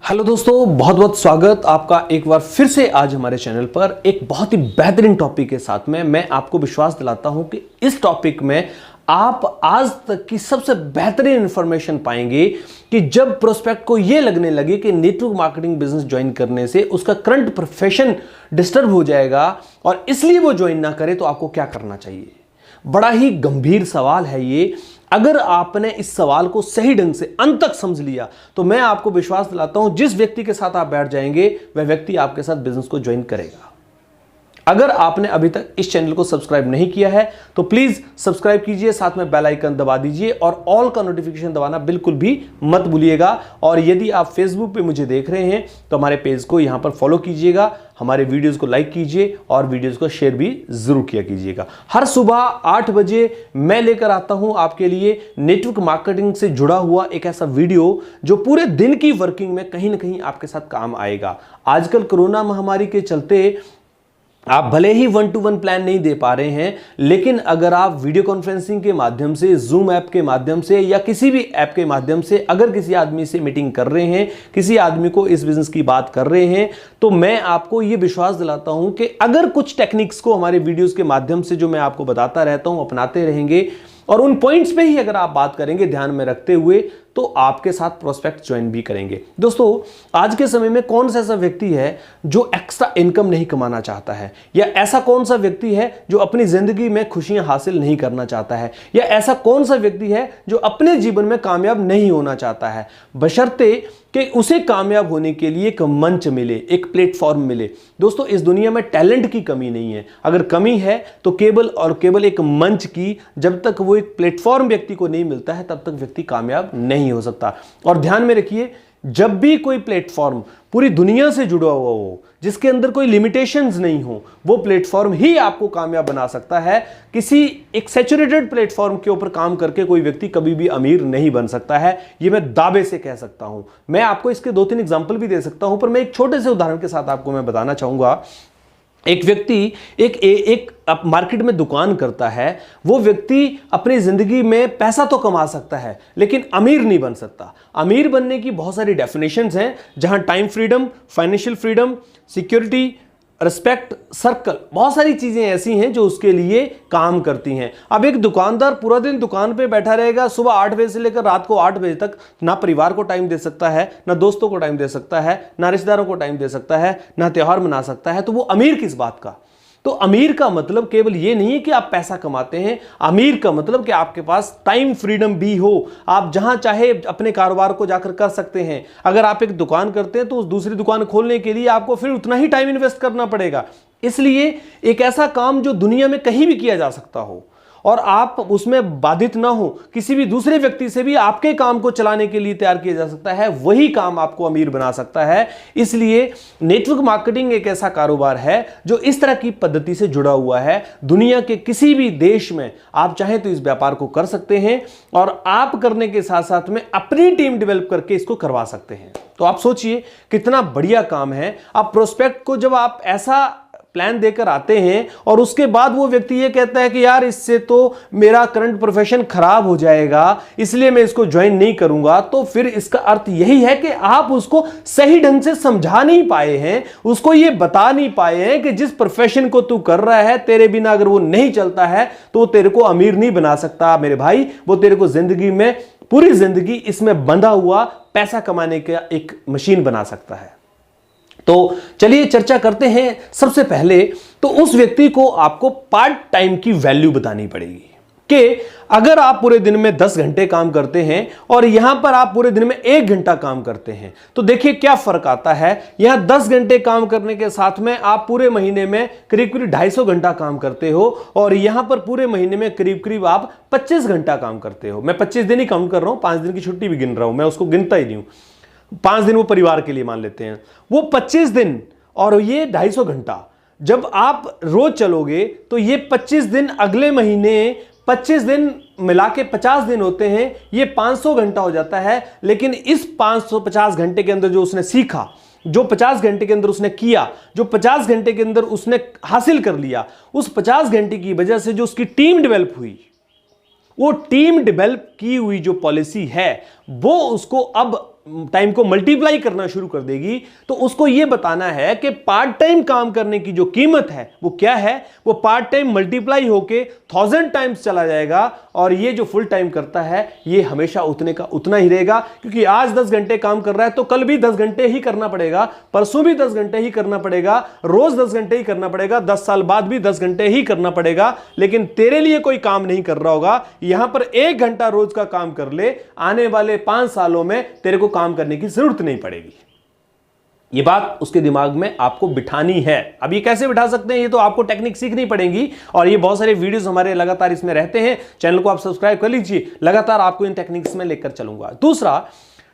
Hello दोस्तों, बहुत बहुत स्वागत आपका एक बार फिर से आज हमारे चैनल पर एक बहुत ही बेहतरीन टॉपिक के साथ में। मैं आपको विश्वास दिलाता हूं कि इस टॉपिक में आप आज तक की सबसे बेहतरीन इंफॉर्मेशन पाएंगे कि जब प्रोस्पेक्ट को यह लगने लगे कि नेटवर्क मार्केटिंग बिजनेस ज्वाइन करने से उसका करंट प्रोफेशन डिस्टर्ब हो जाएगा और इसलिए वो ज्वाइन ना करे तो आपको क्या करना चाहिए। बड़ा ही गंभीर सवाल है ये। अगर आपने इस सवाल को सही ढंग से अंत तक समझ लिया तो मैं आपको विश्वास दिलाता हूं जिस व्यक्ति के साथ आप बैठ जाएंगे वह व्यक्ति आपके साथ बिजनेस को ज्वाइन करेगा। अगर आपने अभी तक इस चैनल को सब्सक्राइब नहीं किया है तो प्लीज सब्सक्राइब कीजिए, साथ में बेल आइकन दबा दीजिए और ऑल का नोटिफिकेशन दबाना बिल्कुल भी मत भूलिएगा। और यदि आप फेसबुक पे मुझे देख रहे हैं तो हमारे पेज को यहां पर फॉलो कीजिएगा, हमारे वीडियोस को लाइक कीजिए और वीडियोस को शेयर भी जरूर किया कीजिएगा। हर सुबह 8 बजे मैं लेकर आता हूं आपके लिए नेटवर्क मार्केटिंग से जुड़ा हुआ एक ऐसा वीडियो जो पूरे दिन की वर्किंग में कहीं ना कहीं आपके साथ काम आएगा। आजकल कोरोना महामारी के चलते आप भले ही 1-to-1 प्लान नहीं दे पा रहे हैं, लेकिन अगर आप वीडियो कॉन्फ्रेंसिंग के माध्यम से, जूम ऐप के माध्यम से या किसी भी ऐप के माध्यम से अगर किसी आदमी से मीटिंग कर रहे हैं, किसी आदमी को इस बिजनेस की बात कर रहे हैं, तो मैं आपको यह विश्वास दिलाता हूं कि अगर कुछ टेक्निक्स को हमारे वीडियोस के माध्यम से जो मैं आपको बताता रहता हूं अपनाते रहेंगे और उन पॉइंट्स पे ही अगर आप बात करेंगे ध्यान में रखते हुए तो आपके साथ प्रोस्पेक्ट ज्वाइन भी करेंगे। दोस्तों, आज के समय में कौन सा ऐसा व्यक्ति है जो एक्स्ट्रा इनकम नहीं कमाना चाहता है, या ऐसा कौन सा व्यक्ति है जो अपनी जिंदगी में खुशियां हासिल नहीं करना चाहता है, या ऐसा कौन सा व्यक्ति है जो अपने जीवन में कामयाब नहीं होना चाहता है, बशर्ते कि उसे कामयाब होने के लिए एक मंच मिले, एक प्लेटफॉर्म मिले। दोस्तों, इस दुनिया में टैलेंट की कमी नहीं है, अगर कमी है तो केवल और केवल एक मंच की। जब तक वो एक प्लेटफॉर्म व्यक्ति को नहीं मिलता है तब तक व्यक्ति कामयाब नहीं हो सकता। और ध्यान में रखिए, जब भी कोई प्लेटफॉर्म पूरी दुनिया से जुड़ा हुआ हो, जिसके अंदर कोई लिमिटेशंस नहीं हो, वो प्लेटफॉर्म ही आपको कामयाब बना सकता है। किसी एक सैचुरेटेड प्लेटफॉर्म के ऊपर काम करके कोई व्यक्ति कभी भी अमीर नहीं बन सकता है, ये मैं दावे से कह सकता हूं। मैं आपको इसके 2-3 एग्जांपल भी दे सकता हूं, पर मैं एक छोटे से उदाहरण के साथ आपको मैं बताना चाहूंगा। एक व्यक्ति एक मार्केट में दुकान करता है, वो व्यक्ति अपनी जिंदगी में पैसा तो कमा सकता है लेकिन अमीर नहीं बन सकता। अमीर बनने की बहुत सारी डेफिनेशंस हैं, जहां time freedom, financial freedom, security, respect, circle, बहुत सारी चीजें ऐसी हैं जो उसके लिए काम करती हैं। अब एक दुकानदार पूरा दिन दुकान पे बैठा रहेगा, सुबह 8 बजे से लेकर रात को 8 बजे तक ना परिवार को टाइम दे सकता है, ना दोस्तों को टाइम दे सकता है, ना रिश्तेदारों को टाइम दे सकता है, ना त्योहार मना सकता है, तो वो अमीर किस बात का। तो अमीर का मतलब केवल ये नहीं है कि आप पैसा कमाते हैं, अमीर का मतलब कि आपके पास टाइम फ्रीडम भी हो, आप जहां चाहे अपने कारोबार को जाकर कर सकते हैं। अगर आप एक दुकान करते हैं तो उस दूसरी दुकान खोलने के लिए आपको फिर उतना ही टाइम इन्वेस्ट करना पड़ेगा। इसलिए एक ऐसा काम जो दुनिया में कहीं भी किया जा सकता हो और आप उसमें बाधित ना हो, किसी भी दूसरे व्यक्ति से भी आपके काम को चलाने के लिए तैयार किया जा सकता है, वही काम आपको अमीर बना सकता है। इसलिए नेटवर्क मार्केटिंग एक ऐसा कारोबार है जो इस तरह की पद्धति से जुड़ा हुआ है। दुनिया के किसी भी देश में आप चाहें तो इस व्यापार को कर सकते हैं और आप करने के साथ साथ में अपनी टीम डेवलप करके इसको करवा सकते हैं। तो आप सोचिए कितना बढ़िया काम है। आप प्रोस्पेक्ट को जब आप ऐसा प्लान देकर आते हैं और उसके बाद वो व्यक्ति ये कहता है कि यार इससे तो मेरा करंट प्रोफेशन खराब हो जाएगा, इसलिए मैं इसको ज्वाइन नहीं करूंगा, तो फिर इसका अर्थ यही है कि आप उसको सही ढंग से समझा नहीं पाए हैं, उसको ये बता नहीं पाए हैं कि जिस प्रोफेशन को तू कर रहा है तेरे बिना अगर वो नहीं चलता है तो वो तेरे को अमीर नहीं बना सकता मेरे भाई। वो तेरे को जिंदगी में पूरी जिंदगी इसमें बंधा हुआ पैसा कमाने का एक मशीन बना सकता है। तो चलिए चर्चा करते हैं। सबसे पहले तो उस व्यक्ति को आपको पार्ट टाइम की वैल्यू बतानी पड़ेगी कि अगर आप पूरे दिन में 10 घंटे काम करते हैं और यहां पर आप पूरे दिन में 1 घंटा काम करते हैं तो देखिए क्या फर्क आता है। यहां 10 घंटे काम करने के साथ में आप पूरे महीने में करीब करीब 250 घंटा काम करते हो और यहां पर पूरे महीने में करीब करीब आप 25 घंटा काम करते हो। मैं 25 दिन ही काउंट कर रहा हूं, 5 दिन की छुट्टी भी गिन रहा हूं, मैं उसको गिनता ही नहीं हूं। 5 दिन वो परिवार के लिए मान लेते हैं, वो 25 दिन और ये 250 घंटा जब आप रोज चलोगे तो ये 25 दिन अगले महीने 25 दिन मिला के 50 दिन होते हैं, ये 500 घंटा हो जाता है। लेकिन इस 550 घंटे के अंदर जो उसने सीखा, जो 50 घंटे के अंदर उसने किया, जो 50 घंटे के अंदर उसने हासिल कर लिया, उस 50 घंटे की वजह से जो उसकी टीम डेवलप हुई, वो टीम डेवलप की हुई जो पॉलिसी है वो उसको अब टाइम को मल्टीप्लाई करना शुरू कर देगी तो उसको यह बताना है कि पार्ट टाइम काम करने की जो कीमत है वो क्या है। वो पार्ट टाइम मल्टीप्लाई होके 1000 टाइम्स चला जाएगा और ये जो फुल टाइम करता है ये हमेशा उतने का उतना ही रहेगा, क्योंकि आज 10 घंटे काम कर रहा है तो कल भी 10 घंटे ही करना पड़ेगा, परसों भी 10 घंटे ही करना पड़ेगा, रोज 10 घंटे ही करना पड़ेगा, 10 साल बाद भी 10 घंटे ही करना पड़ेगा। लेकिन तेरे लिए कोई काम नहीं कर रहा होगा, यहां पर 1 घंटा रोज का काम कर ले, आने वाले 5 सालों में तेरे को काम करने की जरूरत नहीं पड़ेगी। ये बात उसके दिमाग में आपको बिठानी है। अब ये कैसे बिठा सकते हैं, ये तो आपको टेक्निक सीखनी पड़ेगी और ये बहुत सारे वीडियोस हमारे लगातार इसमें रहते हैं। चैनल को आप सब्सक्राइब कर लीजिए, लगातार आपको इन टेक्निक्स में लेकर चलूंगा। दूसरा,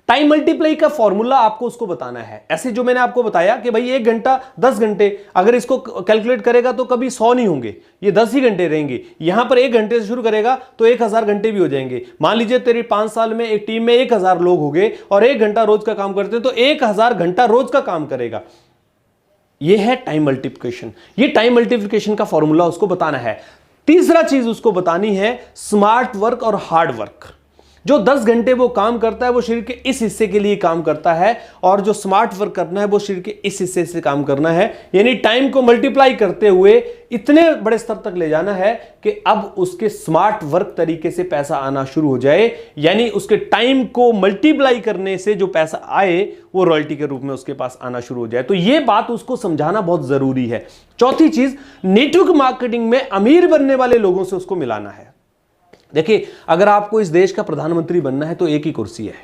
टाइम मल्टीप्लाई का फॉर्मूला आपको उसको बताना है। ऐसे जो मैंने आपको बताया कि भाई 1 घंटा 10 घंटे, अगर इसको कैलकुलेट करेगा तो कभी 100 नहीं होंगे, ये 10 ही घंटे रहेंगे। यहां पर 1 घंटे से शुरू करेगा तो 1000 घंटे भी हो जाएंगे। मान लीजिए तेरी 5 साल में एक टीम में 1000 लोग हो गए और 1 घंटा रोज का काम करते हैं तो 1000 घंटा रोज का काम करेगा। यह है टाइम मल्टीप्लिकेशन। ये टाइम मल्टीप्लिकेशन का फॉर्मूला उसको बताना है। तीसरा चीज उसको बतानी है स्मार्ट वर्क और हार्ड वर्क। जो 10 घंटे वो काम करता है वो शरीर के इस हिस्से के लिए काम करता है और जो स्मार्ट वर्क करना है वो शरीर के इस हिस्से से काम करना है। यानी टाइम को मल्टीप्लाई करते हुए इतने बड़े स्तर तक ले जाना है कि अब उसके स्मार्ट वर्क तरीके से पैसा आना शुरू हो जाए, यानी उसके टाइम को मल्टीप्लाई करने से जो पैसा आए वो रॉयल्टी के रूप में उसके पास आना शुरू हो जाए। तो ये बात उसको समझाना बहुत जरूरी है। चौथी चीज, नेटवर्क मार्केटिंग में अमीर बनने वाले लोगों से उसको मिलाना है। देखिए, अगर आपको इस देश का प्रधानमंत्री बनना है तो एक ही कुर्सी है,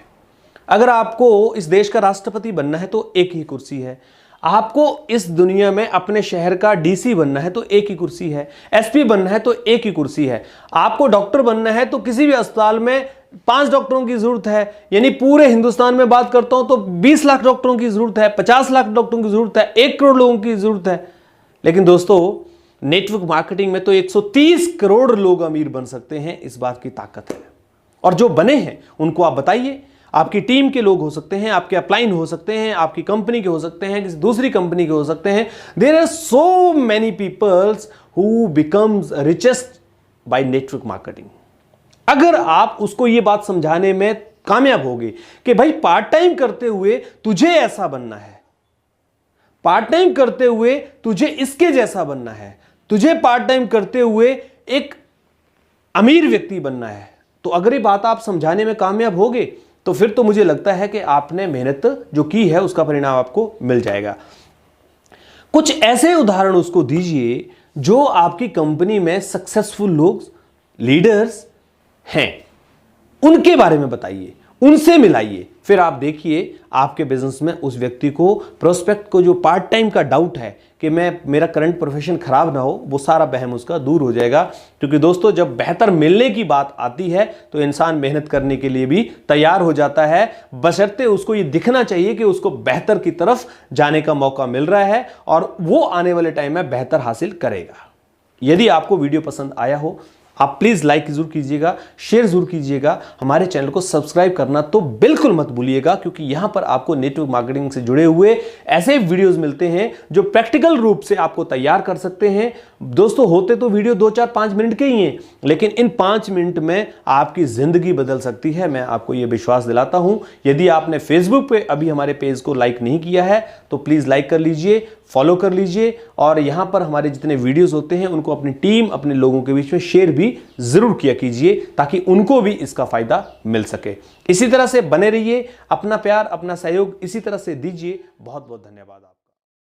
अगर आपको इस देश का राष्ट्रपति बनना है तो एक ही कुर्सी है, आपको इस दुनिया में अपने शहर का डीसी बनना है तो एक ही कुर्सी है, एसपी बनना है तो एक ही कुर्सी है, आपको डॉक्टर बनना है तो किसी भी अस्पताल में 5 डॉक्टरों की जरूरत है। यानी पूरे हिंदुस्तान में बात करता हूं तो 20 लाख डॉक्टरों की जरूरत है, 50 लाख डॉक्टरों की जरूरत है, 1 करोड़ लोगों की जरूरत है। लेकिन दोस्तों, नेटवर्क मार्केटिंग में तो 130 करोड़ लोग अमीर बन सकते हैं, इस बात की ताकत है। और जो बने हैं उनको आप बताइए, आपकी टीम के लोग हो सकते हैं, आपके अपलाइन हो सकते हैं, आपकी कंपनी के हो सकते हैं, किसी दूसरी कंपनी के हो सकते हैं। There are so many peoples who becomes richest by network marketing. अगर आप उसको ये बात समझाने में कामयाब होगे कि भाई पार्ट टाइम करते हुए तुझे ऐसा बनना है, पार्ट टाइम करते हुए तुझे इसके जैसा बनना है, तुझे पार्ट टाइम करते हुए एक अमीर व्यक्ति बनना है, तो अगर ये बात आप समझाने में कामयाब होगे तो फिर तो मुझे लगता है कि आपने मेहनत जो की है उसका परिणाम आपको मिल जाएगा। कुछ ऐसे उदाहरण उसको दीजिए जो आपकी कंपनी में सक्सेसफुल लोग, लीडर्स हैं, उनके बारे में बताइए, उनसे मिलाइए। फिर आप देखिए आपके बिजनेस में उस व्यक्ति को, प्रोस्पेक्ट को, जो पार्ट टाइम का डाउट है कि मेरा करंट प्रोफेशन खराब ना हो, वो सारा वहम उसका दूर हो जाएगा। क्योंकि दोस्तों, जब बेहतर मिलने की बात आती है तो इंसान मेहनत करने के लिए भी तैयार हो जाता है, बशर्ते उसको ये दिखना चाहिए कि उसको बेहतर की तरफ जाने का मौका मिल रहा है और वो आने वाले टाइम में बेहतर हासिल करेगा। यदि आपको वीडियो पसंद आया हो, आप प्लीज लाइक जरूर कीजिएगा, शेयर जरूर कीजिएगा, हमारे चैनल को सब्सक्राइब करना तो बिल्कुल मत भूलिएगा, क्योंकि यहां पर आपको नेटवर्क मार्केटिंग से जुड़े हुए ऐसे वीडियोस मिलते हैं जो प्रैक्टिकल रूप से आपको तैयार कर सकते हैं। दोस्तों, होते तो वीडियो 2, 4, 5 मिनट के ही हैं, लेकिन इन 5 मिनट में आपकी जिंदगी बदल सकती है, मैं आपको यह विश्वास दिलाता हूं। यदि आपने फेसबुक पे अभी हमारे पेज को लाइक नहीं किया है तो प्लीज लाइक कर लीजिए, फॉलो कर लीजिए और यहां पर हमारे जितने वीडियोस होते हैं उनको अपनी टीम, अपने लोगों के बीच में शेयर भी जरूर किया कीजिए ताकि उनको भी इसका फायदा मिल सके। इसी तरह से बने रहिए, अपना प्यार, अपना सहयोग इसी तरह से दीजिए। बहुत बहुत धन्यवाद आप।